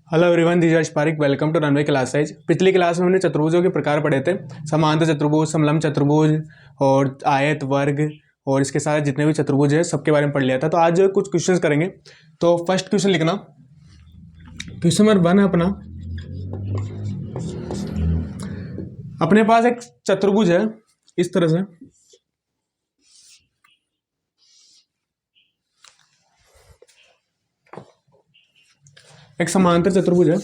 Hello everyone, this is Parik. Welcome to runway class size. पिछली class में हमने चतुर्भुजों के प्रकार पढ़े थे, समांतर चतुर्भुज, समलंब चतुर्भुज और आयत, वर्ग और इसके साथ जितने भी चतुर्भुज है सबके बारे में पढ़ लिया था। तो आज कुछ क्वेश्चंस करेंगे। तो फर्स्ट क्वेश्चन लिखना, क्वेश्चन नंबर 1 है अपना। अपने पास एक चतुर्भुज है इस तरह से, एक समांतर चतुर्भुज है।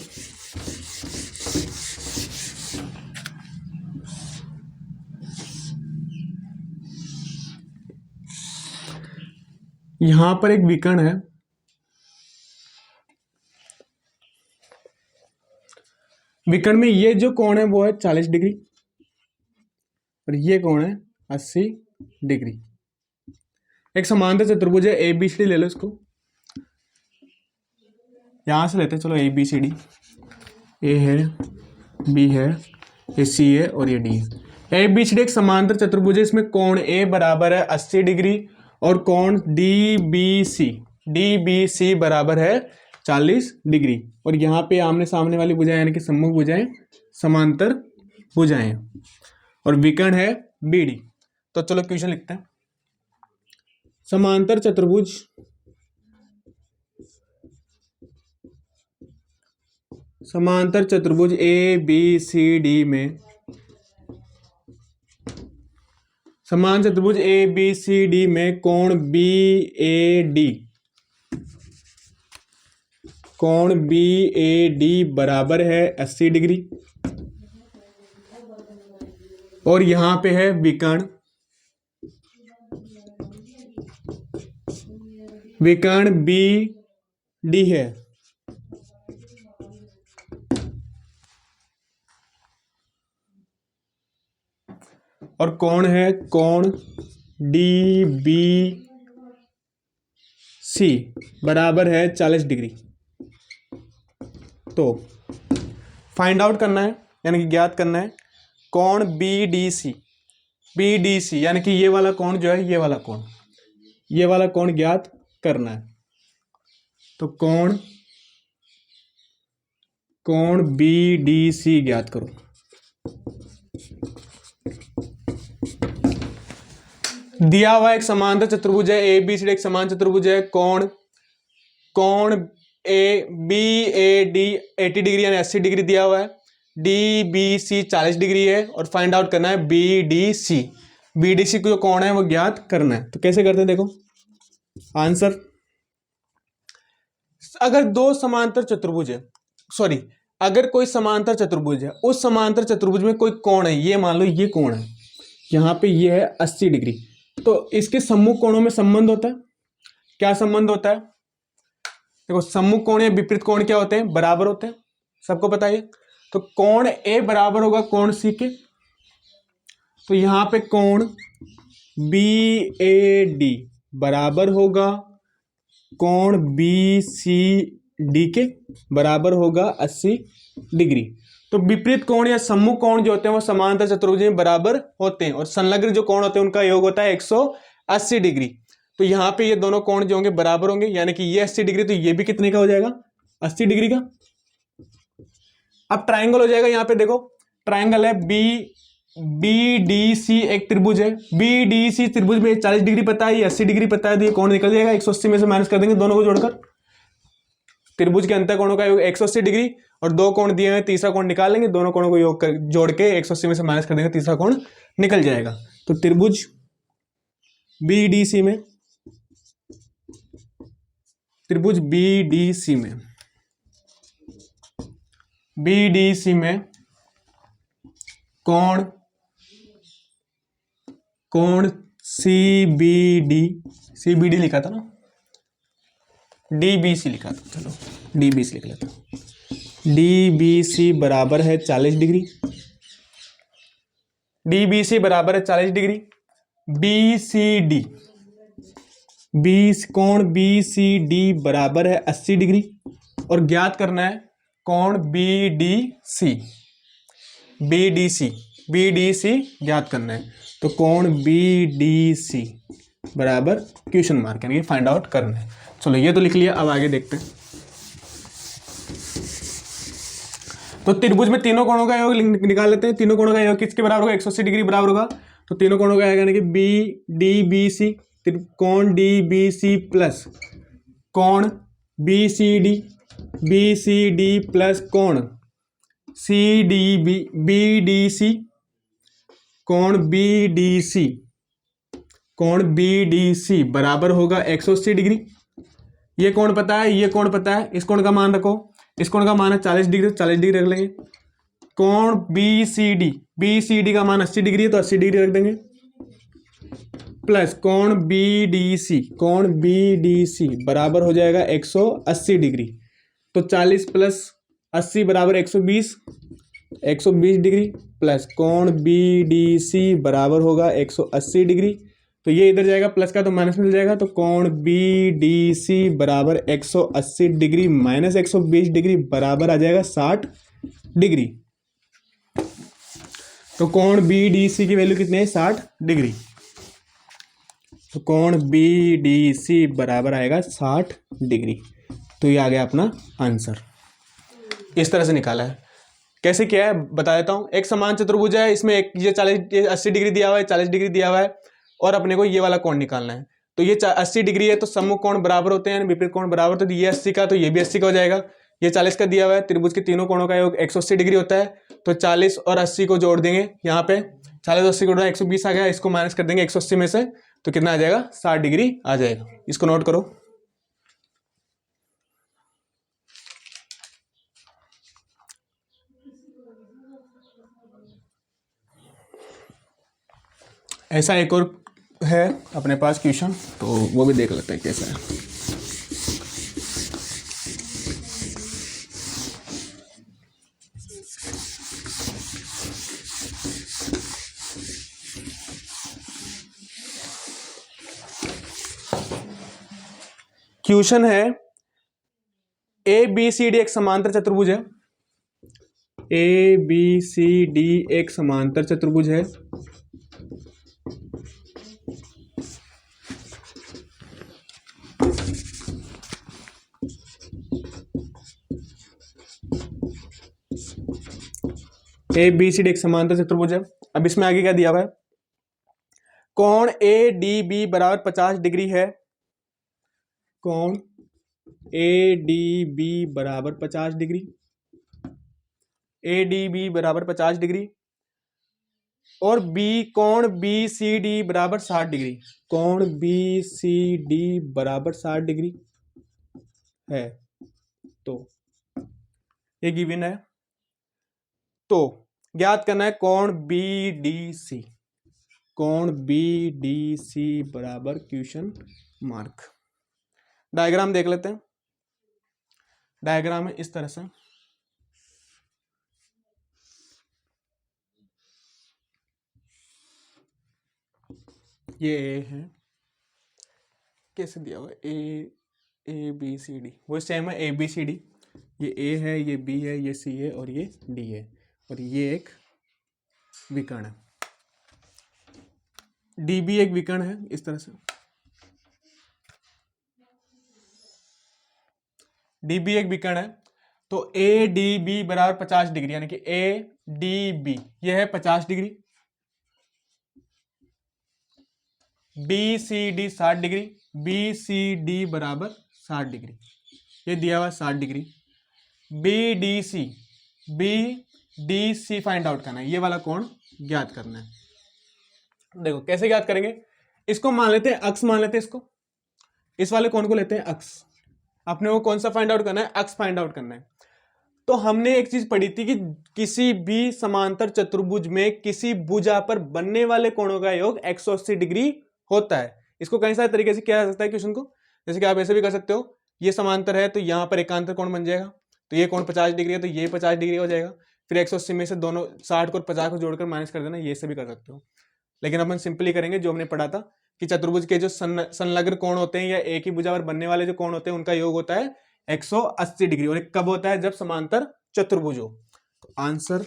यहां पर एक विकर्ण है, विकर्ण में ये जो कोण है वो है 40 डिग्री और ये कोण है 80 डिग्री। एक समांतर चतुर्भुज है, ABCD ले लो इसको, यहां से लेते हैं। चलो ABCD, A है, B है, ये C है और ये D है। ABCD एक समांतर चतुर्भुज है, इसमें कोण A बराबर है 80 डिग्री और कोण DBC बराबर है 40 डिग्री। और यहाँ पे आमने सामने वाली भुजाएं यानी कि सम्मुख भुजाएं समांतर भुजाएं और विकर्ण है BD। तो चलो क्वेश्चन लिखते हैं। समांतर चतुर्भुज ABCD में, समांतर चतुर्भुज ABCD में कोण BAD बराबर है 80 डिग्री और यहां पे है विकर्ण BD है। और कोण है कोण DBC बराबर है 40 डिग्री। तो फाइंड आउट करना है यानी कि ज्ञात करना है कोण BDC यानी कि ये वाला कोण जो है, ये वाला कोण ज्ञात करना है। तो कोण BDC ज्ञात करो। दिया हुआ एक समांतर चतुर्भुज है, ABCD एक समांतर चतुर्भुज है, कोण BAD 80 डिग्री यानी 80 डिग्री दिया हुआ है, DBC 40 डिग्री है और फाइंड आउट करना है BDC को जो कोण है वो ज्ञात करना है। तो कैसे करते हैं देखो आंसर। अगर अगर कोई समांतर चतुर्भुज है, उस समांतर चतुर्भुज में कोई कोण है, ये मान लो ये कोण है, यहां पे ये है 80 डिग्री, तो इसके सम्मुख कोणों में संबंध होता है। क्या संबंध होता है? देखो सम्मुख कोण या विपरीत कोण क्या होते हैं? बराबर होते हैं, सबको पता है। तो कोण A बराबर होगा कोण C के। तो यहां पे कोण BAD बराबर होगा कोण BCD के, बराबर होगा 80 डिग्री। तो विपरीत कोण या सम्मुख कोण जो होते हैं वो समांतर चतुर्भुज में बराबर होते हैं और संलग्न जो कोण होते हैं उनका योग होता है 180 डिग्री। तो यहाँ पे ये दोनों कोण जो होंगे बराबर होंगे, यानी कि ये 80 डिग्री, तो ये भी कितने का हो जाएगा? 80 डिग्री का। अब ट्राइंगल हो जाएगा। यहाँ पे देखो ट्राइंगल है BDC एक त्रिभुज है। BDC त्रिभुज में 40 डिग्री पता है, ये 80 डिग्री पता है, तो ये कोण निकल जाएगा। 180 में से माइनस कर देंगे दोनों को जोड़कर। त्रिभुज के अंतर कोणों का योग 180 डिग्री और दो कोण दिए हुए, तीसरा कोण निकाल लेंगे, दोनों कोणों को योग कर जोड़ के 180 में से माइनस कर देंगे, तीसरा कोण निकल जाएगा। तो त्रिभुज BDC में कोण CBD लिखा था ना, DBC लिखा था, चलो DBC लिख लेता हूं। DBC बराबर है 40 डिग्री, DBC बराबर है 40 डिग्री। कोण BCD बराबर है 80 डिग्री और ज्ञात करना है कोण BDC ज्ञात करना है। तो कोण BDC बराबर क्वेश्चन मार्क यानी फाइंड आउट करना है। चलो ये तो लिख लिया, अब आगे देखते हैं। तो त्रिभुज में तीनों कोणों का योग निकाल लेते हैं। तीनों कोणों का योग किसके बराबर होगा? 180 डिग्री बराबर होगा। तो तीनों कोणों का आएगा यानी कि बी डी बी सी, कोण डी बी सी प्लस कोण बी सी डी प्लस कोण C D B D C, कोण बी डी सी, कोण बी डी सी बराबर होगा 180 डिग्री। ये कोण पता है, ये कोण पता है, इस कोण का मान रखो। इस कोण का मान है 40 डिग्री, 40 डिग्री रख लेंगे। कोण बी सी डी का मान 80 डिग्री है तो 80 डिग्री रख देंगे, प्लस कोण बी डी सी बराबर हो जाएगा 180 डिग्री। तो 40 प्लस 80 बराबर 120 डिग्री, प्लस कोण बी डी सी बराबर होगा 180 डिग्री। तो ये इधर जाएगा प्लस का तो माइनस में जाएगा, तो कोण बी डी सी बराबर 180 डिग्री माइनस 120 डिग्री बराबर आ जाएगा 60 डिग्री। तो कोण बी डी सी की वैल्यू कितनी है? 60 डिग्री। तो कोण बी डी सी बराबर आएगा 60 डिग्री। तो ये आ गया अपना आंसर। इस तरह से निकाला है। कैसे किया है बता देता हूँ। एक समान चतुर्भुज है, इसमें एक ये 80 डिग्री दिया हुआ है, 40 डिग्री दिया हुआ है और अपने को ये वाला कोण निकालना है। तो ये 80 डिग्री है तो सम्मुख कोण बराबर होते हैं, विपरीत कोण बराबर, तो ये 80 का तो ये भी 80 का हो जाएगा। ये 40 का दिया हुआ है, त्रिभुज के तीनों कोणों का योग 180 डिग्री होता है। तो 40 और 80 को जोड़ देंगे, यहाँ पे 40 और 80 को जोड़ा 120 आ गया, इसको माइनस कर देंगे 180 में से, तो कितना आ जाएगा? 60 डिग्री आ जाएगा। इसको नोट करो। ऐसा एक और है अपने पास क्वेश्चन, तो वो भी देख लेते हैं कैसा है। क्वेश्चन है ए बी सी डी एक समांतर चतुर्भुज है। ए बी सी डी एक समांतर चतुर्भुज है। ए बी सी डी एक समांतर चतुर्भुज है। अब इसमें आगे क्या दिया हुआ है? कोण ए डी बी बराबर 50 डिग्री है। कोण ए डी बी बराबर 50 डिग्री, ए डी बी बराबर 50 डिग्री, और बी कोण बी सी डी बराबर 60 डिग्री। कोण बी सी डी बराबर 60 डिग्री है। तो ये गिवन है, तो ज्ञात करना है कोण बी डी सी। कोण बी डी सी बराबर क्वेश्चन मार्क। डायग्राम देख लेते हैं। डायग्राम है इस तरह से, ये ए है, कैसे दिया हुआ है? ए बी सी डी वो सेम है, ए बी सी डी। ये ए है, ये बी है, ये सी है और ये डी है, और ये एक विकर्ण है। डी बी एक विकर्ण है इस तरह से। डी बी एक विकर्ण है, तो ए डी बी बराबर 50 डिग्री, यानी कि ए डी बी ये है 50 degree, B C D 60 degree, B C D बराबर 60 डिग्री, ये दिया हुआ 60 degree. B D C find out करना है, ये वाला कोण ज्ञात करना है। देखो कैसे ज्ञात करेंगे। इसको मान लेते हैं अक्ष, मान लेते हैं इसको, इस वाले कोण को लेते हैं अक्ष। अपने को कौन सा फाइंड आउट करना है? अक्ष फाइंड आउट करना है। तो हमने एक चीज पढ़ी थी कि किसी भी समांतर चतुर्भुज में किसी भुजा पर बनने वाले कोणों का योग 180 डिग्री होता है। इसको कई सारे तरीके से किया जा सकता है क्वेश्चन को। जैसे कि आप ऐसे भी कर सकते हो, ये समांतर है तो यहाँ पर एकांतर कोण बन जाएगा, तो ये कोण 50 डिग्री है तो ये 50 डिग्री हो जाएगा। फिर 180 में से दोनों 60 को 50 को जोड़कर माइनस कर देना, ये से भी कर सकते हो। लेकिन अपन सिंपली करेंगे जो हमने पढ़ा था कि चतुर्भुज के जो संलग्न कोण होते हैं या एक ही भुजा पर बनने वाले जो कोण होते हैं उनका योग होता है 180 डिग्री। और कब होता है? जब समांतर चतुर्भुज हो। तो आंसर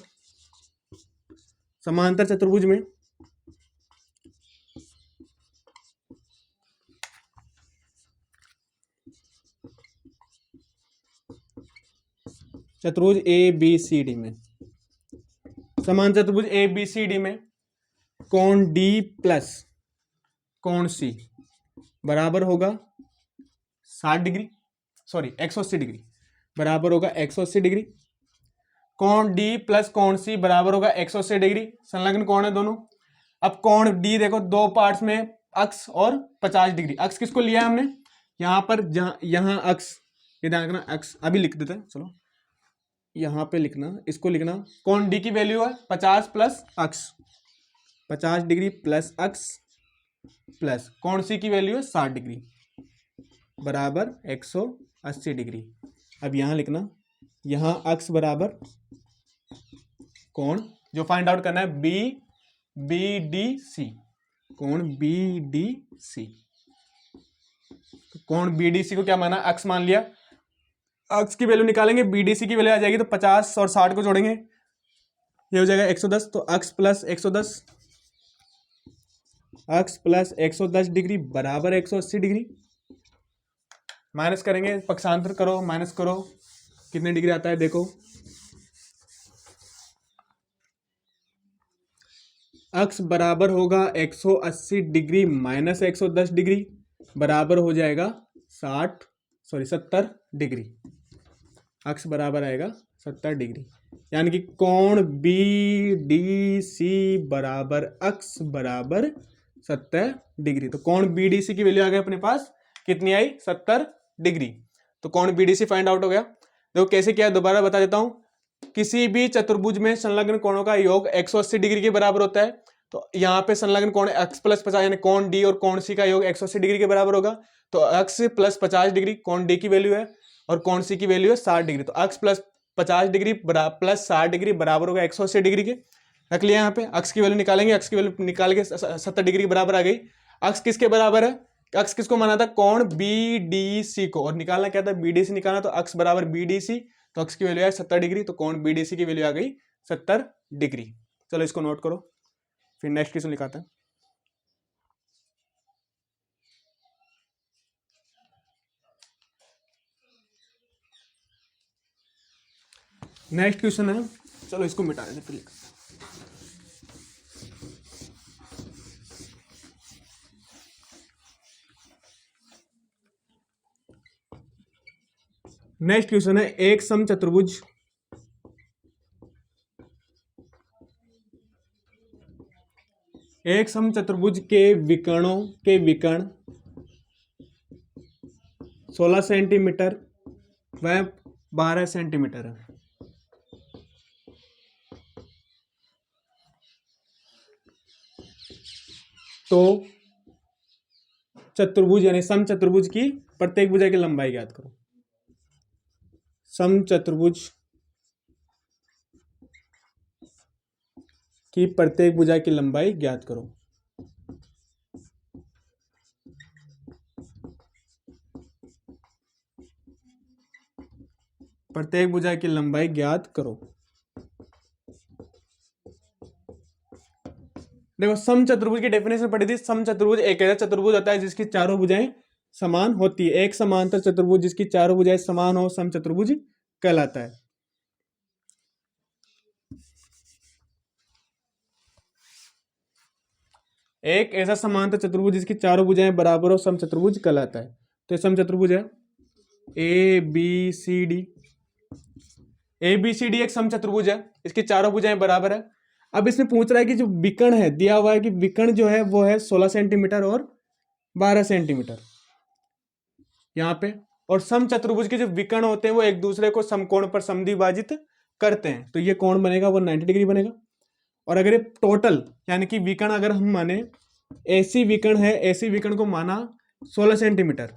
समांतर चतुर्भुज में चतुर्भुज ए बी सी डी में, समान चतुर्भुज ए बी सी डी में कोण डी प्लस कोण सी बराबर होगा 60 डिग्री, सॉरी 180 डिग्री, बराबर होगा 180 डिग्री। कोण डी प्लस कोण सी बराबर होगा 180 डिग्री, संलग्न कोण है दोनों। अब कोण डी देखो दो पार्ट्स में, अक्स और 50 डिग्री। अक्स किसको लिया है हमने, यहाँ पर, जहाँ यहाँ अक्स, ये ध्यान रखना, अक्स अभी लिख देते हैं, चलो यहाँ पे लिखना, इसको लिखना, कोण डी की वैल्यू है 50 प्लस अक्स, 50 डिग्री प्लस अक्स प्लस कोण सी की वैल्यू है 60 डिग्री बराबर 180 डिग्री। अब यहाँ लिखना, यहाँ अक्स बराबर कोण जो फाइंड आउट करना है बी बी डी सी, कोण बी डी सी। कोण बी डी सी को क्या माना, अक्स मान लिया। अक्स की वैल्यू निकालेंगे, बी डी सी की वैल्यू आ जाएगी, तो 50 और 60 को जोड़ेंगे, ये हो जाएगा 110। तो अक्स प्लस 110, अक्स प्लस 110 डिग्री बराबर 180 डिग्री। माइनस करेंगे, पक्षांतर करो, माइनस करो, कितने डिग्री आता है देखो। अक्स बराबर होगा 180 डिग्री माइनस 110 डिग्री बराबर हो जाएगा 70 डिग्री। अक्स बराबर आएगा 70 डिग्री, यानी कि कोण बी डी सी बराबर अक्स बराबर 70 डिग्री। तो कोण बी डी सी की वैल्यू आ गई अपने पास, कितनी आई, 70 डिग्री। तो कोण B D C find out हो गया। देखो कैसे किया, दोबारा बता देता हूं। किसी भी चतुर्भुज में संलग्न कोणों का योग 180 डिग्री के बराबर होता है। तो यहाँ पे संलग्न कोण x प्लस 50, यानी कोण डी और कोण सी का योग 180 डिग्री के बराबर होगा। तो x प्लस 50 डिग्री कोण डी की वैल्यू है और कोण सी की वैल्यू है 60 डिग्री। तो x plus 50 degree plus 60 degree बराबर होगा 180 डिग्री के। रख लिया यहाँ पे, x की वैल्यू निकालेंगे, x की वैल्यू निकाल के 70 डिग्री के बराबर आ गई। x किसके बराबर है, x किसको माना था, कोण बी डी सी को, और निकालना क्या था, बी डी सी निकालना। तो x बराबर बी डी सी, तो x की वैल्यू है 70 डिग्री, तो कोण बी डी सी की वैल्यू आ गई 70 डिग्री। चलो इसको नोट करो, फिर नेक्स्ट क्वेश्चन लिखाते हैं। नेक्स्ट क्वेश्चन है, चलो इसको मिटा देते फिर लिखते हैं। नेक्स्ट क्वेश्चन है, एक समचतुर्भुज के विकर्णों के विकर्ण 16 सेंटीमीटर व 12 सेंटीमीटर है। तो चतुर्भुज यानी समचतुर्भुज की प्रत्येक भुजा की लंबाई ज्ञात करो। समचतुर्भुज की प्रत्येक भुजा की लंबाई ज्ञात करो। प्रत्येक भुजा की लंबाई ज्ञात करो। देखो समचतुर्भुज की डेफिनेशन पढ़ी थी। समचतुर्भुज एक ऐसा चतुर्भुज होता है जिसकी चारों भुजाएं समान होती है। एक समांतर चतुर्भुज जिसकी चारों भुजाएं समान हो समचतुर्भुज कहलाता है। एक ऐसा समांतर चतुर्भुज जिसकी चारों भुजाएं बराबर हो समचतुर्भुज कहलाता है। तो ये समचतुर्भुज है A B C D. A B C D एक समचतुर्भुज है, इसकी चारों भुजाएं बराबर है। अब इसमें पूछ रहा है कि जो विकर्ण है दिया हुआ है कि विकर्ण जो है वो है 16 सेंटीमीटर और 12 सेंटीमीटर यहाँ पे, और समचतुर्भुज के जो विकर्ण होते हैं वो एक दूसरे को समकोण पर समद्विभाजित करते हैं। तो ये कोण बनेगा वो 90 डिग्री बनेगा। और अगर ये टोटल यानी कि विकर्ण अगर हम माने ऐसी विकर्ण है, ऐसी विकर्ण को माना 16 सेंटीमीटर,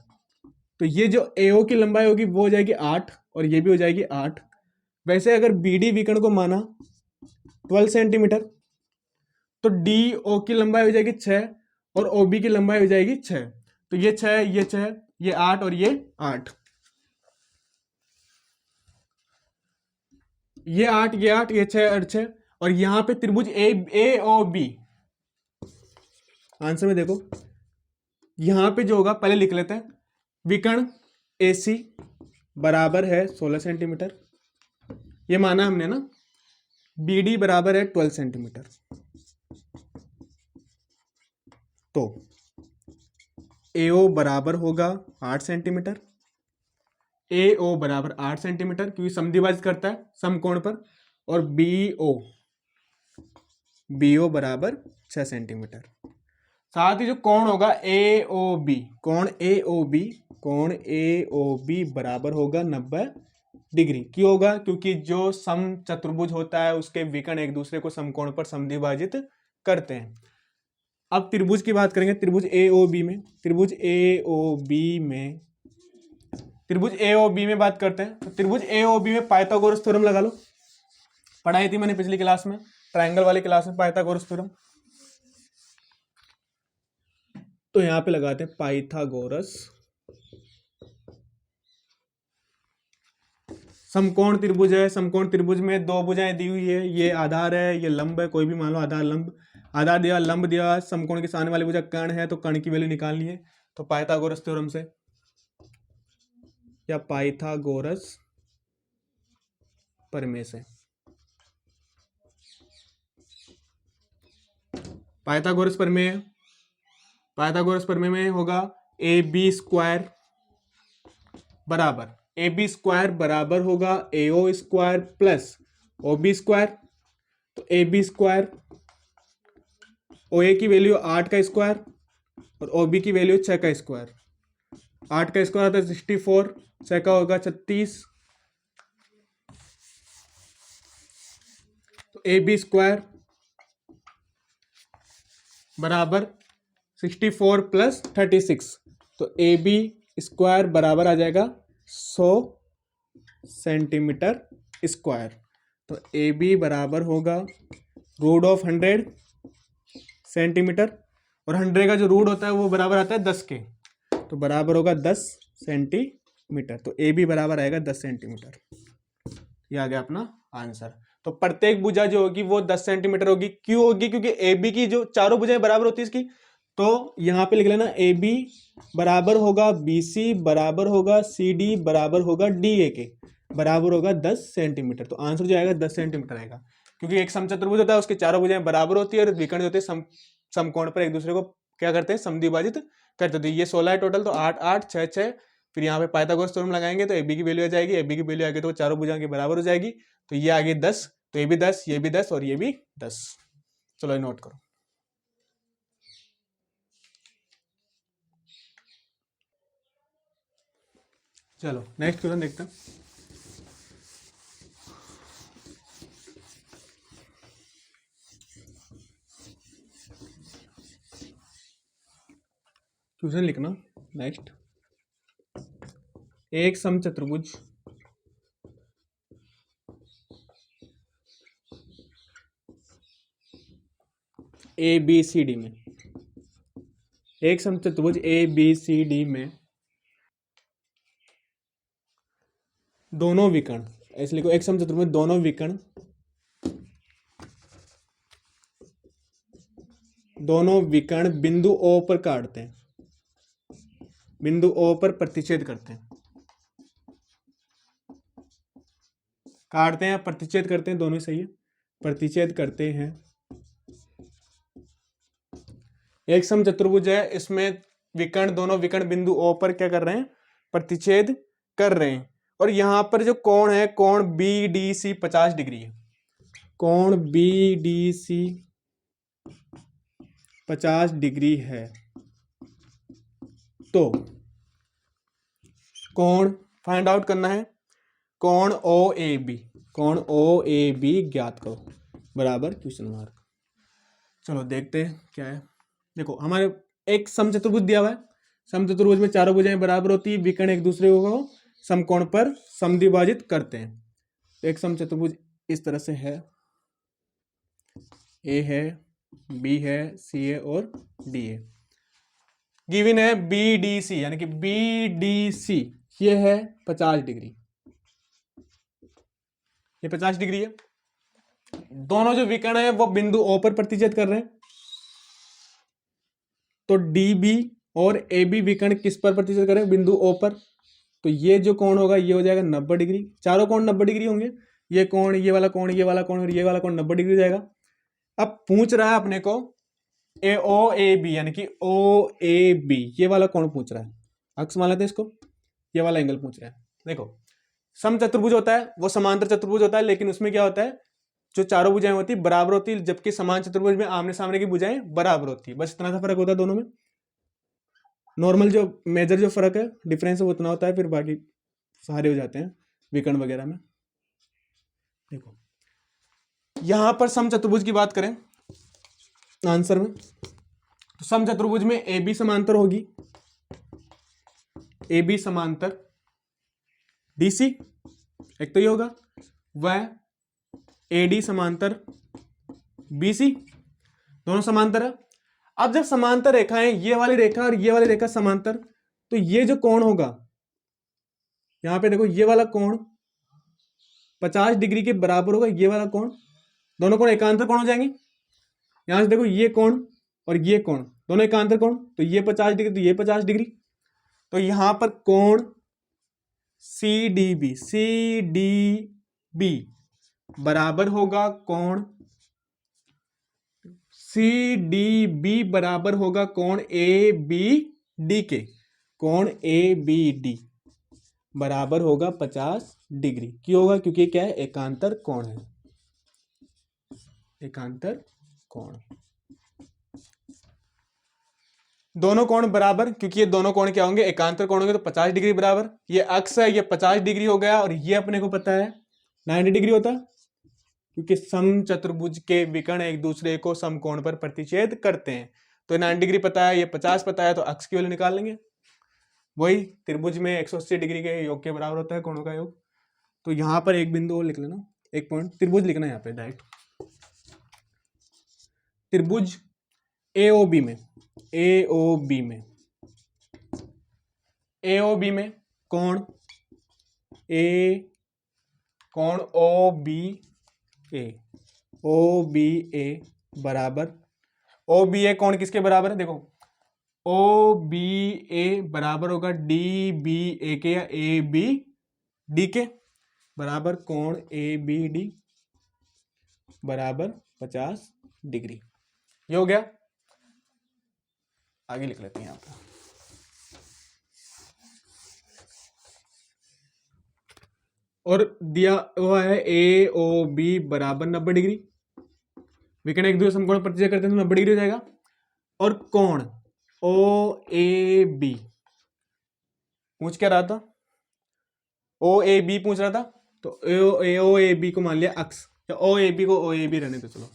तो ये जो AO की लंबाई होगी वो हो जाएगी 8 और ये भी हो जाएगी 8। वैसे अगर BD विकर्ण को माना 12 सेंटीमीटर तो DO की लंबाई हो जाएगी 6 और OB की लंबाई हो जाएगी 6। तो ये 6, ये 6, ये 8 और ये 8, ये 8, ये 8, ये 6 और 6। और यहां पे त्रिभुज AOB, आंसर में देखो यहां पे जो होगा पहले लिख लेते हैं। विकर्ण AC बराबर है 16 सेंटीमीटर ये माना हमने ना, बी डी बराबर है 12 सेंटीमीटर, तो ए ओ बराबर होगा 8 सेंटीमीटर, ए ओ बराबर 8 सेंटीमीटर क्योंकि समद्विभाजित करता है समकोण पर, और बी ओ बराबर 6 सेंटीमीटर। साथ ही जो कोण होगा ए ओ बी, कोण ए ओ बी बराबर होगा 90 डिग्री। क्यों होगा? क्योंकि जो सम चतुर्भुज होता है उसके विकर्ण एक दूसरे को समकोण पर समद्विभाजित करते हैं। अब त्रिभुज की बात करेंगे, त्रिभुज ए ओ बी में बात करते हैं। तो त्रिभुज ए ओ बी में पाइथागोरस थ्योरम लगा लो, पढ़ाई थी मैंने पिछली क्लास में, ट्रायंगल वाली क्लास में पाइथागोरस थ्योरम। तो यहां पे लगाते हैं पाइथागोरस। समकोण त्रिभुज है, समकोण त्रिभुज में दो भुजाएं दी हुई है, ये आधार है, ये लंब है, कोई भी मान लो आधार लंब, आधार दिया लंब दिया, समकोण के सामने वाली भुजा कर्ण है तो कर्ण की वैल्यू निकालनी है, तो पाइथागोरस थ्योरम से या पाइथागोरस प्रमेय से। पाइथागोरस प्रमेय में होगा ए बी स्क्वायर बराबर होगा A O square plus O B square. तो ए बी स्क्वायर, ओ ए की वैल्यू 8 का स्क्वायर और ओ बी की वैल्यू 6 का स्क्वायर। 8 का स्क्वायर होता है 64, 6 का होगा 36, तो ए बी स्क्वायर बराबर 64 प्लस 36, तो ए बी स्क्वायर बराबर आ जाएगा 100 सेंटीमीटर स्क्वायर। तो ए बी बराबर होगा रूट ऑफ 100 सेंटीमीटर, और 100 का जो रूट होता है वो बराबर आता है 10 के, तो बराबर होगा 10 सेंटीमीटर। तो ए बी बराबर आएगा 10 सेंटीमीटर। ये आ गया अपना आंसर। तो प्रत्येक भुजा जो होगी वो 10 सेंटीमीटर होगी। क्यों होगी? क्योंकि ए बी की जो चारों भुजाएं बराबर होती है इसकी, तो यहां पे लिख लेना ए बी बराबर होगा बी सी बराबर होगा सी डी बराबर होगा डी ए के, बराबर होगा 10 सेंटीमीटर। तो आंसर जो आएगा 10 सेंटीमीटर आएगा, क्योंकि एक समचतुर्भुज होता है उसके चारों भुजाएं बराबर होती है और विकर्ण होते हैं समकोण पर एक दूसरे को क्या करते हैं, समद्विभाजित करते हैं। तो ये 16 है टोटल, तो 8 8 6 6, फिर यहाँ पे पाइथागोरस थ्योरम लगाएंगे तो ए बी की वैल्यू आ जाएगी, ए बी की वैल्यू आ गई तो चारों भुजाओं के बराबर हो जाएगी, तो ये आ गई 10, तो ये भी 10, ये भी 10 और ये भी 10। चलो नोट करो। चलो नेक्स्ट क्वेश्चन देखते हैं। क्वेश्चन लिखना नेक्स्ट। एक समचतुर्भुज ए बी सी डी में, एक समचतुर्भुज ए बी सी डी में दोनों विकर्ण, ऐसे लिखो, एक समचतुर्भुज में दोनों विकर्ण बिंदु ओ पर काटते हैं, बिंदु ओ पर प्रतिच्छेद करते हैं, काटते हैं प्रतिच्छेद करते हैं, दोनों सही है, प्रतिच्छेद करते हैं। एक समचतुर्भुज है, इसमें विकर्ण, दोनों विकर्ण बिंदु ओ पर क्या कर रहे हैं, प्रतिच्छेद कर रहे हैं। और यहां पर जो कोण है, कोण बी डी सी 50 डिग्री है, कोण बी डी सी 50 डिग्री है। तो कोण फाइंड आउट करना है, कोण ओ ए बी ज्ञात करो, बराबर क्वेश्चन मार्क। चलो देखते हैं क्या है। देखो हमारे एक समचतुर्भुज दिया हुआ है, समचतुर्भुज में चारों भुजाएं बराबर होती है, विकर्ण एक दूसरे को समकोण पर समद्विभाजित करते हैं। एक समचतुर्भुज इस तरह से है, ए है, बी है, सी है और डी है। गिवन है बी डी सी, यानी कि बी डी सी ये है 50 डिग्री, ये 50 डिग्री है। दोनों जो विकर्ण है वो बिंदु ओ पर प्रतिच्छेद कर रहे हैं, तो डी बी और ए बी विकर्ण किस पर प्रतिच्छेद कर रहे हैं, बिंदु ओ पर। तो ये जो कोण होगा ये हो जाएगा 90 डिग्री, चारों कोण 90 डिग्री होंगे, ये कोण, ये वाला कोण, ये वाला कोण और ये वाला कोण 90 डिग्री हो जाएगा। अब पूछ रहा है अपने को ए ओ ए बी, यानी कि ओ ए बी, ये वाला कोण पूछ रहा है, अक्स मान लेते हैं इसको, ये वाला एंगल पूछ रहा है। देखो समचतुर्भुज होता है वो समांतर चतुर्भुज होता है, लेकिन उसमें क्या होता है, जो चारों भुजाएं होती है बराबर होती है, जबकि समान चतुर्भुज में आमने सामने की भुजाएं बराबर होती है। बस इतना सा फर्क होता है दोनों में, नॉर्मल जो मेजर जो फर्क है डिफरेंस है वो उतना होता है, फिर बाकी सारे हो जाते हैं विकर्ण वगैरह में। देखो यहां पर समचतुर्भुज की बात करें आंसर में, तो समचतुर्भुज में ए बी समांतर होगी, ए बी समांतर डीसी एक तो ये होगा, वह एडी समांतर बीसी, दोनों समांतर है। अब जब समांतर रेखाएं ये वाली रेखा और ये वाली रेखा समांतर, तो ये जो कोण होगा यहां पे देखो, ये वाला कोण 50 डिग्री के बराबर होगा, ये वाला कोण, दोनों कोण एकांतर कोण हो जाएंगे। यहां से देखो ये कोण और ये कोण दोनों एकांतर कोण, तो ये 50 डिग्री तो ये 50 डिग्री, तो यहां पर कोण सी डी बी बराबर होगा कोण सी डी बी बराबर होगा कोण ए बी डी के, कोण ए बी डी बराबर होगा 50 डिग्री। क्यों होगा? क्योंकि क्या है, एकांतर कोण है, एकांतर कोण। दोनों कोण बराबर, क्योंकि ये दोनों कोण क्या होंगे, एकांतर कोण होंगे, तो 50 डिग्री बराबर। ये अक्स है, ये 50 डिग्री हो गया, और ये अपने को पता है 90 डिग्री होता है, क्योंकि समचतुर्भुज के विकर्ण एक दूसरे को समकोण पर प्रतिच्छेद करते हैं। तो 90 डिग्री पता है, ये 50 पता है, तो अक्स की वैल्यू निकाल लेंगे। वही त्रिभुज में 180 डिग्री के योग के बराबर होता है कोणों का योग। तो यहां पर एक बिंदु और लिख लेना, एक पॉइंट, त्रिभुज लिखना यहाँ पे डायरेक्ट। त्रिभुज एओबी में, एओबी में, एओबी में कोण ए, कोण ओ बी ए बराबर, ओ बी ए कोण किसके बराबर है? देखो ओ बी ए बराबर होगा डी बी ए के, या ए बी डी के बराबर कोण ए बी डी बराबर 50 डिग्री। ये हो गया। आगे लिख लेते हैं यहां पर, और दिया हुआ है ए ओ बी बराबर 90 डिग्री, विकर्ण एक दूसरे समकोण प्रतिच्छेद करते हैं तो 90 डिग्री हो जाएगा। और कोण ओ ए बी पूछ क्या रहा था, ओ ए बी पूछ रहा था, तो ओ ए बी को मान लिया अक्स, या ओ ए बी को ओ ए बी रहने दो, चलो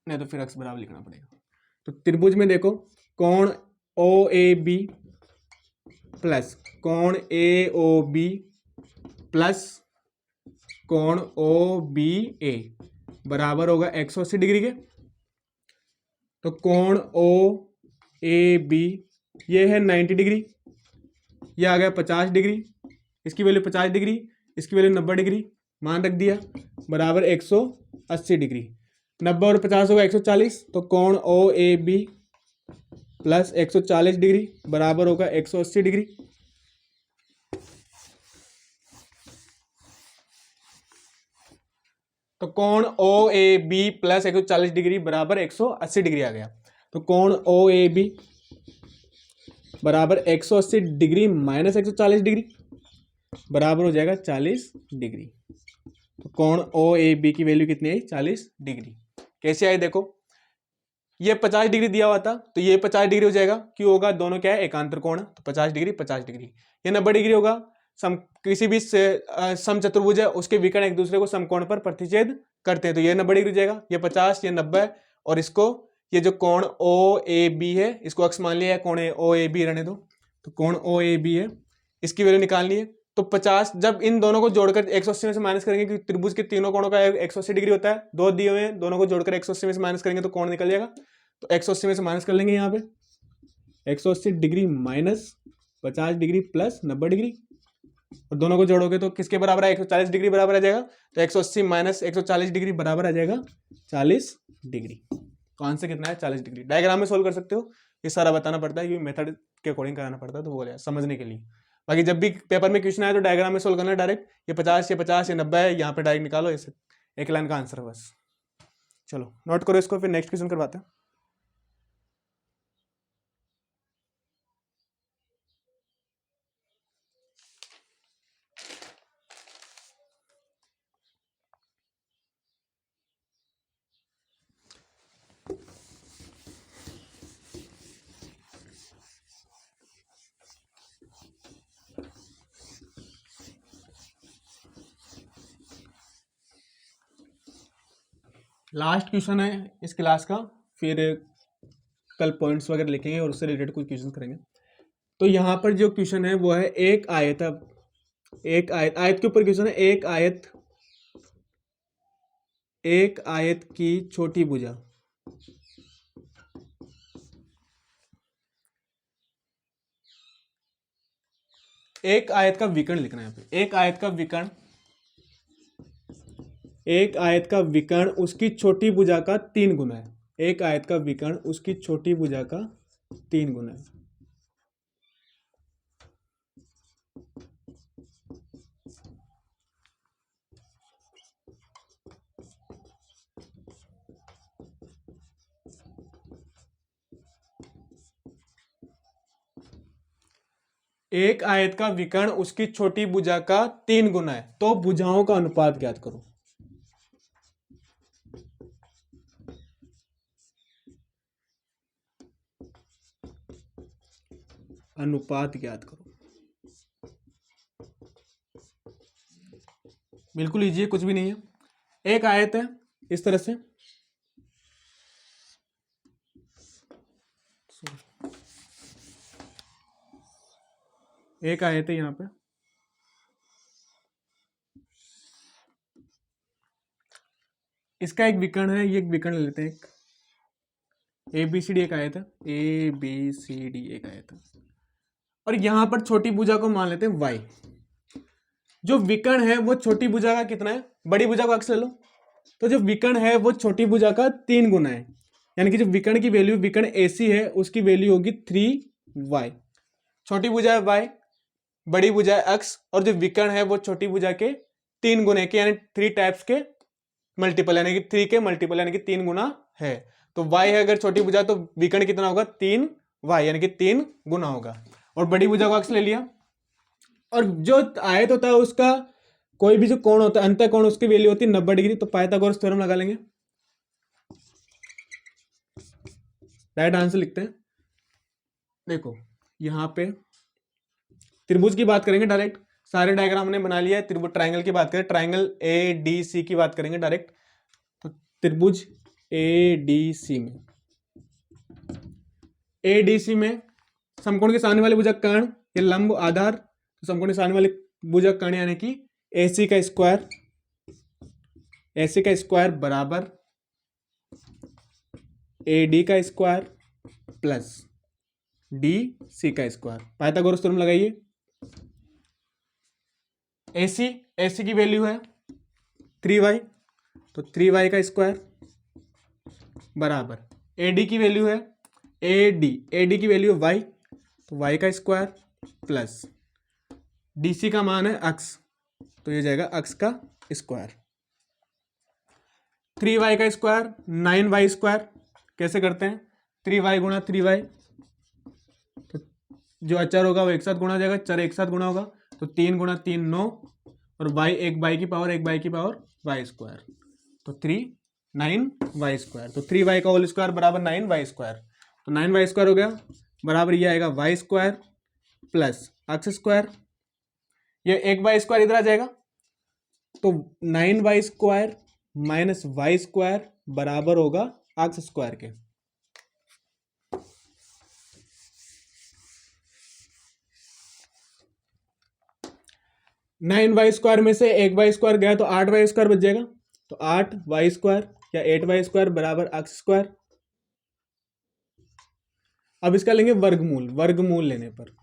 नहीं तो फिर अक्स बराबर लिखना पड़ेगा। तो त्रिभुज में देखो कोण ओ ए बी प्लस कोण ए ओ बी प्लस कोण ओ बी ए बराबर होगा 180 डिग्री के। तो कोण ओ ए बी ये है 90 डिग्री, ये आ गया 50 डिग्री, इसकी वैल्यू 50 डिग्री, इसकी वैल्यू 90 डिग्री, मान रख दिया, बराबर 180 डिग्री। 90 और 50 होगा 140, तो कोण ओ ए बी प्लस 140 डिग्री बराबर होगा 180 डिग्री। तो कोण ओ ए बी प्लस 140 डिग्री बराबर 180 डिग्री आ गया। तो कोण ओ ए बी बराबर 180 डिग्री माइनस 140 डिग्री बराबर हो जाएगा 40 डिग्री। तो कोण ओ ए बी की वैल्यू कितनी आई? 40 डिग्री। कैसे आई देखो, ये 50 डिग्री दिया हुआ था, तो ये 50 डिग्री हो जाएगा। क्यों होगा? दोनों क्या है, एकांतर कोण है, तो 50 डिग्री 50 डिग्री। ये 90 डिग्री होगा, किसी भी समचतुर्भुज है उसके विकर्ण एक दूसरे को समकोण पर प्रतिच्छेद करते हैं, तो ये 90 डिग्री हो जाएगा। ये 50, ये 90, और इसको ये जो कोण ओ ए बी है इसको अक्स मान लिया है, कोण ओ ए बी रहने दो, तो कोण ओ ए बी है, इसकी वैल्यू निकालनी है। तो 50 जब इन दोनों को जोड़कर 180 में से माइनस करेंगे, क्योंकि त्रिभुज के तीनों कोणों का 180 डिग्री होता है, दो दिए हुए हैं, दोनों को जोड़कर 180 में से माइनस करेंगे तो कोण निकल जाएगा। तो 180 में से माइनस कर लेंगे, यहाँ पे 180 degree minus 50 degree plus 90 degree, और दोनों को जोड़ोगे तो किसके बराबर है? 140 डिग्री बराबर आ जाएगा। तो 180 माइनस 140 डिग्री बराबर आ जाएगा 40 डिग्री। तो आंसर कितना है? 40 डिग्री। डायग्राम में सोल्व कर सकते हो, ये सारा बताना पड़ता है क्योंकि मेथड के अकॉर्डिंग कराना पड़ता है, तो वो समझने के लिए। बाकी जब भी पेपर में क्वेश्चन आए तो डायग्राम में सोल्व करना डायरेक्ट, ये 50 ये 50 ये 90 है, यहाँ पे डायरेक्ट निकालो, ऐसे एक लाइन का आंसर है बस। चलो नोट करो इसको, फिर नेक्स्ट क्वेश्चन करवाते हैं। लास्ट क्वेश्चन है इस क्लास का, फिर कल पॉइंट्स वगैरह लिखेंगे और उससे रिलेटेड कुछ क्वेश्चन करेंगे। तो यहाँ पर जो क्वेश्चन है वो है एक आयत, अब एक आयत, आयत के ऊपर क्वेश्चन है, एक आयत की छोटी भुजा, एक आयत का विकर्ण लिखना है यहाँ पे, एक आयत का विकर्ण, एक आयत का विकर्ण उसकी छोटी भुजा का 3 गुना है, एक आयत का विकर्ण उसकी छोटी भुजा का 3 गुना है। एक आयत का विकर्ण उसकी छोटी भुजा का 3 गुना है, तो भुजाओं का अनुपात ज्ञात करो। अनुपात ज्ञात करो, बिल्कुल इजी है, कुछ भी नहीं है। एक आयत है इस तरह से, एक आयत है यहां पे, इसका एक विकर्ण है, ये एक विकर्ण लेते हैं, एक ए बी सी डी एक आयत है, ए बी सी डी एक आयत है, और यहां पर छोटी भुजा को मान लेते हैं वाई। जो विकर्ण है वो छोटी भुजा का कितना है, बड़ी भुजा को अक्स ले लो, तो जो विकर्ण है वो छोटी भुजा का 3 गुना है, यानी कि जो विकर्ण की वैल्यू, विकर्ण AC है उसकी वैल्यू होगी 3y। छोटी भुजा है y, बड़ी भुजा है x, और जो विकर्ण है वो छोटी भुजा के 3 गुने के, यानी 3 टाइप्स के मल्टीपल, यानी कि 3 के मल्टीपल, यानी कि 3 गुना है। तो y है अगर छोटी भुजा, तो विकर्ण कितना होगा 3y, यानी कि 3 गुना होगा। और बड़ी भुजा को x ले लिया, और जो आयत होता है उसका कोई भी जो कोण होता है, अंतः कोण, उसकी वैल्यू होती है 90 डिग्री। तो पाइथागोरस थ्योरम लगा लेंगे, राइट आंसर लिखते हैं। देखो यहां पे त्रिभुज की बात करेंगे डायरेक्ट, सारे डायग्राम हमने बना लिया है। त्रिभुज ट्राइंगल की बात करें, ट्राइंगल ADC की बात करेंगे डायरेक्ट। तो त्रिभुज ADC में समकोण के सामने वाले भुजक कर्ण, ये लंब आधार, तो समकोण के सामने वाले भुजक कर्ण यानी कि AC का स्क्वायर बराबर AD का स्क्वायर प्लस DC का स्क्वायर। पाइथागोरस थ्योरम लगाइए। AC की वैल्यू है 3y, तो 3y का स्क्वायर बराबर AD की वैल्यू है AD की वैल्यू है y, तो y का स्क्वायर प्लस DC का मान है x, तो ये जाएगा x का स्क्वायर। 3y का स्क्वायर 9y स्क्वायर, कैसे करते हैं, 3y गुणा 3y, तो जो अचर होगा वो एक साथ गुणा हो जाएगा, चर एक साथ गुणा होगा, तो 3 गुणा 3 9, और y एक बाई की पावर y स्क्वायर, तो 3 9y स्क्वायर, तो 3y का होल स्क्वायर बराबर 9y स्क्वायर, तो 9y स्क्वायर हो गया बराबर ये आएगा y square plus x square, ये एक y स्क्वायर इधर आ जाएगा, तो 9y square minus y square बराबर होगा x स्क्वायर के। नाइन वाई स्क्वायर में से एक वाई स्क्वायर गया तो 8y स्क्वायर बच जाएगा, तो 8y स्क्वायर या 8y स्क्वायर बराबर x स्क्वायर। अब इसका लेंगे वर्गमूल, वर्गमूल लेने पर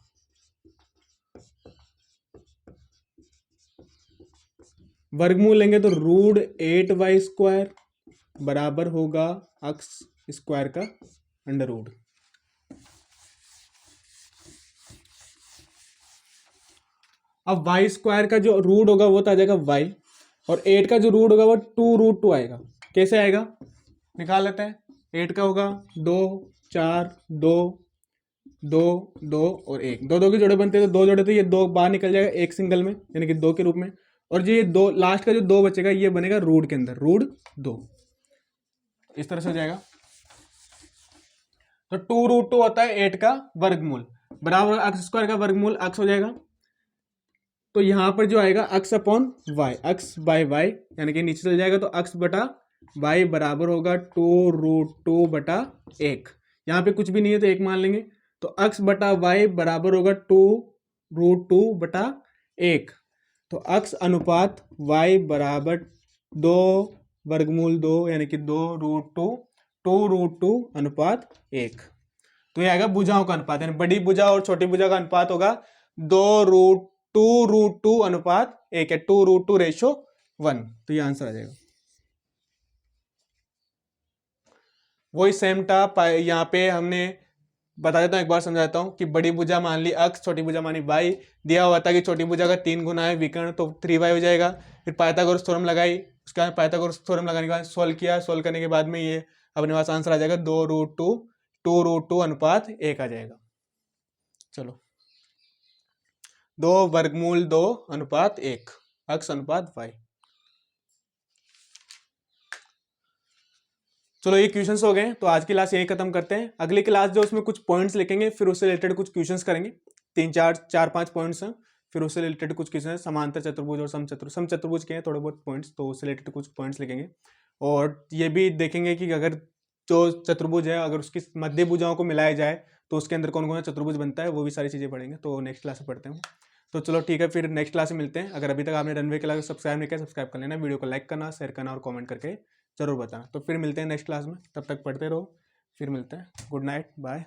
वर्गमूल लेंगे तो रूट 8y स्क्वायर बराबर होगा x स्क्वायर का अंडर रूट। अब वाई स्क्वायर का जो रूट होगा वो तो आ जाएगा वाई, और 8 का जो रूट होगा वो 2√2 आएगा। कैसे आएगा निकाल लेते हैं। 8 का होगा 2 4 2 2 2 और 1, दो दो के जोड़े बनते हैं तो 2 जोड़े, तो ये 2 बाहर निकल जाएगा एक सिंगल में, यानी कि 2 के रूप में। और जो ये 2 लास्ट का जो 2 बचेगा ये बनेगा रूट के अंदर, √2, इस तरह से हो जाएगा। तो 2√2 होता है 8 का वर्गमूल, बराबर x स्क्वायर का वर्गमूल x हो जाएगा। तो यहां पर जो आएगा x upon Y, x by Y, यानी कि नीचे चल जाएगा तो x बटा वाई बराबर होगा 2√2 बटा 1। यहाँ पे कुछ भी नहीं है तो 1 मान लेंगे, तो x बटा वाई बराबर होगा 2√2 बटा 1। तो x अनुपात y बराबर 2 वर्गमूल 2, यानी कि 2√2 अनुपात 1। तो ये आएगा भुजाओं का अनुपात, यानी बड़ी भुजा और छोटी भुजा का अनुपात होगा 2√2 अनुपात 1 है, 2√2:1। तो ये आंसर आ जाएगा। वही सेम था यहाँ पे हमने बता देता हूँ, एक बार समझाता हूँ कि बड़ी भुजा मान ली x, छोटी भुजा मानी y, दिया हुआ था कि छोटी भुजा का 3 गुना है विकर्ण, तो 3y हो जाएगा। फिर पाइथागोरस थ्योरम लगाई, उसके बाद पाइथागोरस थ्योरम लगाने के बाद सोल्व किया, सोल्व करने के बाद में ये अपने पास आंसर आ जाएगा 2√2 अनुपात 1 आ जाएगा। चलो 2 वर्गमूल 2 अनुपात 1, x अनुपात y। चलो ये क्वेश्चंस हो गए, तो आज की क्लास यही खत्म करते हैं। अगली क्लास जो उसमें कुछ पॉइंट्स लिखेंगे, फिर उससे रिलेटेड कुछ क्वेश्चंस करेंगे, 3 4 5 पॉइंट्स हैं, फिर उससे रिलेटेड कुछ क्वेश्चन है, समांतर चतुर्भुज और समचतुर्भुज के हैं थोड़े बहुत पॉइंट्स, तो उससे रिलेटेड कुछ पॉइंट्स लिखेंगे। और ये भी देखेंगे कि अगर जो चतुर्भुज है अगर उसकी मध्य भुजाओं को मिलाया जाए तो उसके अंदर कौन कौन सा चतुर्भुज बनता है, वो भी सारी चीज़ें पढ़ेंगे। तो नेक्स्ट क्लास में पढ़ते हैं। तो चलो ठीक है, फिर नेक्स्ट क्लास में मिलते हैं। अगर अभी तक आपने रनवे क्लास को सब्सक्राइब नहीं किया, सब्सक्राइब कर लेना, वीडियो को लाइक करना, शेयर करना और कमेंट करके जरूर बताना। तो फिर मिलते हैं नेक्स्ट क्लास में, तब तक पढ़ते रहो, फिर मिलते हैं। Good night, bye.